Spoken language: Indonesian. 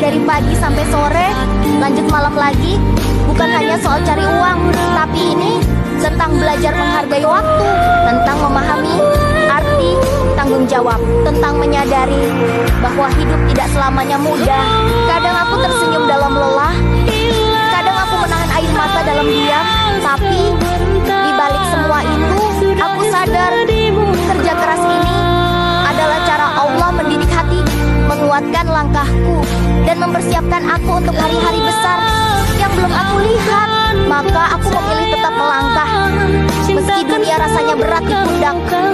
dari pagi sampai sore, lanjut malam lagi. Bukan hanya soal cari uang, tapi ini tentang belajar menghargai waktu, tentang memahami arti tanggung jawab, tentang menyadari bahwa hidup tidak selamanya mudah. Kadang aku tersenyum dalam lelah, kadang aku menahan air mata dalam diam, tapi di balik semua itu, aku sadar kerja keras ini adalah cara Allah mendidik hati, menguatkan langkahku, dan mempersiapkan aku untuk hari-hari besar yang belum aku lihat. Maka aku memilih tetap melangkah, meski dunia rasanya berat di pundakku.